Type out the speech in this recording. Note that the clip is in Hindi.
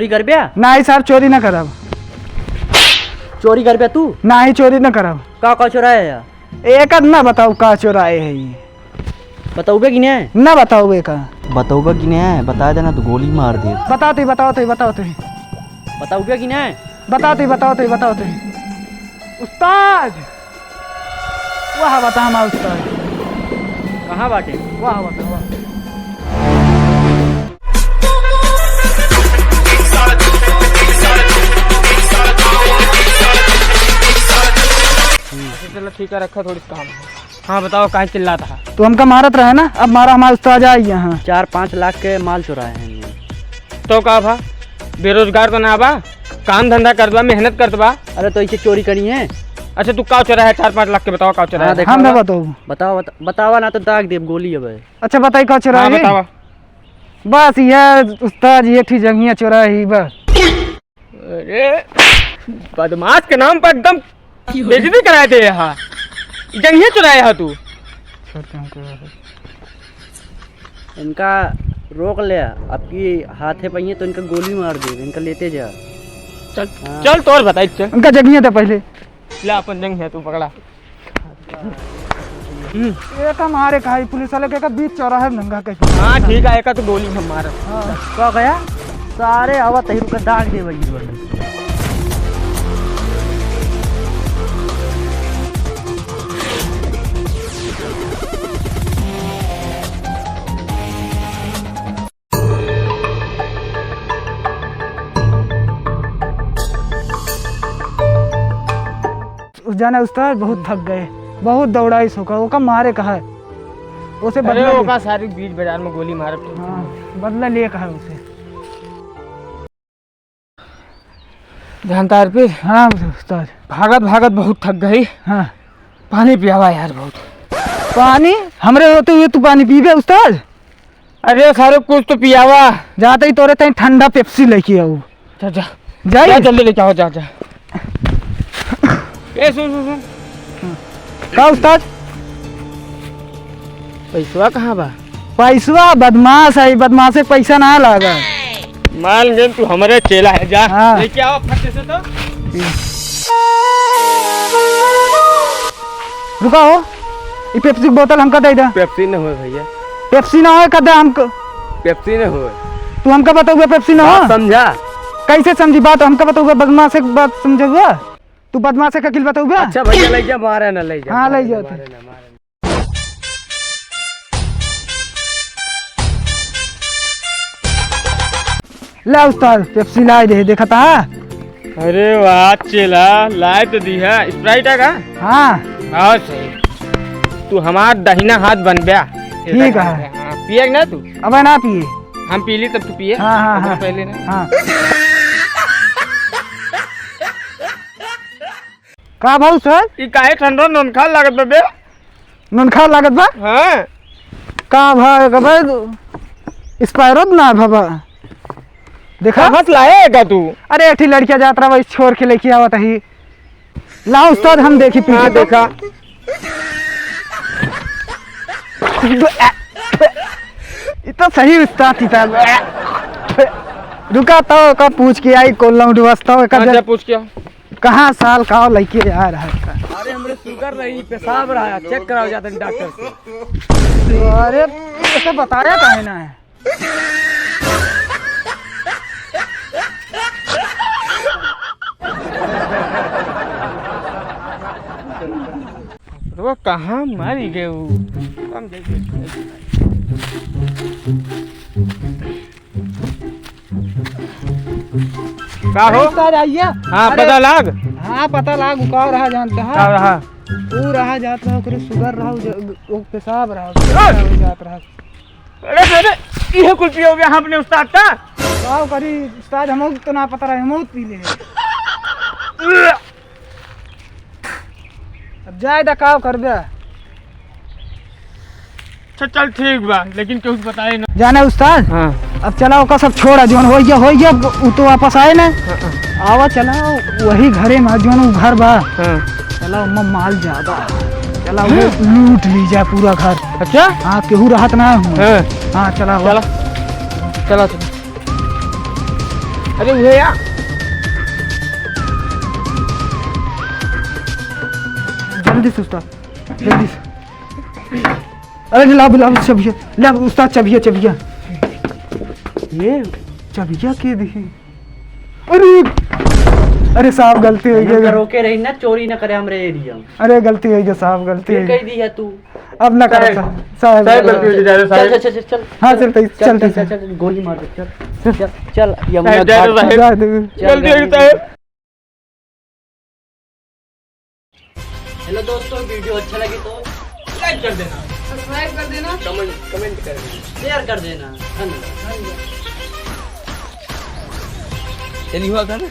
चोरी कर बिया? नहीं सर चोरी न करब। चोरी कर बिया तू? नहीं चोरी न करब। का चोराया या? एक ना बताओ का चोराए है ये। बताओगे कि नहीं? ना बताओगे का। बताओगे कि नहीं? बता देना तो गोली मार दे। बताओ बताओगे कि नहीं? बताओ उस्ताद वाह बता हमारा उस्ताद कहाँ बाटे? वाह बता वाह। चलो ठीक है रखा थोड़ी काम। हाँ बताओ कहाँ चिल्ला था? तो हमका मारत रहे ना, अब मारा हमारा उस्ताद आई यहाँ। 4-5 लाख के माल चुराए हैं। तो का भा बेरोजगार तो ना बा, काम धंधा कर दबा, मेहनत कर दबा। अरे तो इसे चोरी करी है? अच्छा तू का चोरा है 4-5 लाख के? बताओ का चोरा है? हम बताओ बतावा ना तो दाग दे गोली अब। अच्छा बताई का चोरा है? बतावा। बस ये उस्ताद ये ठीक जगह चोरा ही बस। अरे बदमाश के नाम पर एकदम बेइज्जती कराए थे यहाँ। जंगिया चुराया है तू? इनका रोक ले, आपकी हाथे पहिए तो इनका गोली मार दे, इनका लेते जा। चल चल तोर बताई चल। उनका जगह था पहले। ले अपन जंग है तू पकड़ा। एक हमारे कहा पुलिस वाले के बीच चौराहे नंगा के। हाँ ठीक है, एक तो गोली हम मार। क्या गया सारे आवा तही रुका दाग दे भाई। उस जाने उस्ताद बहुत थक गए, बहुत दौड़ाई सोका वो का मारे कहा है उसे बदला। अरे का सारी बीच बाजार में गोली मार। हाँ बदला लिए कहा उसे। जानता फिर? हाँ उस्ताद भागत भागत बहुत थक गई। हाँ पानी पियावा यार बहुत। पानी हमरे होते हुए तू पानी पीबे उस्ताद? अरे सारे कुछ तो पियावा। जाते ही तोरे तई ठंडा पेप्सी लेके आओ। जा जा जा जल्दी लेके आओ जा। ए सुन का उस्ताद? पैसा कहाँ बा? पैसा बदमाश है, बदमाश से पैसा ना लागा। मान गए तू हमारे चेला है, जा हाँ। लेके आओ फटे से। तो रुका हो ये पेप्सी की बोतल हमका दे दे। पेप्सी न हो भैया, पेप्सी ना हो कदे हमको। पेप्सी न हो। तू हमका बताओगे पेप्सी ना हो? समझा? कैसे समझी बात? हमका बताओगे बदमाश से बात समझोगे? तू बदमाश से ककिल बताओगे? अच्छा भैया ले जा, मारे ना ले जा। हाँ ले जाओ। ला उस्ताद पेप्सी ला दे, देखा था? अरे वाह चेला लाए तो दी है। स्प्राइट है का? हाँ हाँ सही। तू हमार दहिना हाथ बन गया। ठीक है। पिए ना तू? अब ना पिए। हम पी ली तब तू पिए। हाँ हाँ हाँ पहले ना। हाँ का भाऊ सर? ई काहे ठंडो ननखा लागत बे? ननखा लागत बा? हाँ का भाई स्पायरो ना बाबा देखा? बस लाएगा तू? अरे ऐठी लड़कियां जात रहा छोड़ के लेके आवत ही। लाओ उस्ताद हम देखी पीछे। हाँ देखा। इतना सही उस्ताद थी। रुका तो का पूछ के आई कोल्ला उठवास्ता अच्छा पूछ क्या? कहाँ साल का लेके आ रहा है? अरे हमरे शुगर रही, पेशाब रहा, चेक कराओ जाते डॉक्टर से। अरे ऐसे बताया काहे ना है? वो कहाँ मरी गए वो? का हो? उस्ताद आइए। हाँ पता लाग। हाँ पता लाग का रहा जानते हैं? का रहा? वो रहा जात रहा ओकरे शुगर रहा वो पेशाब रहा जात रहा। अरे अरे ये कुछ हो गया हमने उस्ताद का? का करी उस्ताद हम तो ना पता रहा हम पी ले। अब जाए दकाव कर दे। अच्छा चल ठीक बा, लेकिन कुछ बताए ना। जाने उस्ताद? हाँ अब चला ओका सब छोड़ा जोन हो गया वो तो वापस आए ना। आवा चला वही घरे में जोन घर बा। हाँ चला उम्मा माल ज्यादा चला वो लूट ली जा पूरा घर। अच्छा हाँ केहू रहत ना। हाँ हाँ चला चला चला चला। अरे वो यार जल्दी से उस्ताद, जल्दी से। अरे ला बुला चबिया, ला उस्ताद चबिया चबिया, ये चबिया के दी। अरे साहब गलती हो गई, रोके रही ना, चोरी ना करे हमरे एरिया में। अरे गलती हो गई साहब, गलती हो फिर गई। कह दी है तू। अब ना कर साहब, साहब गलती हो जाए साहब। चल चल चल चल। हाँ चलते चल चलते चल चल, गोली मार दे, चल चल चल यमुना साहब, जाए तो घाट। साहब। चल गलती हो गई साहब। हेलो दोस्तों, वीडियो अच्छा लगे तो लाइक कर देना, सब्सक्राइब कर देना, कमेंट कर देना, शेयर कर देना। धन्यवाद। चलिए हुआ था ना।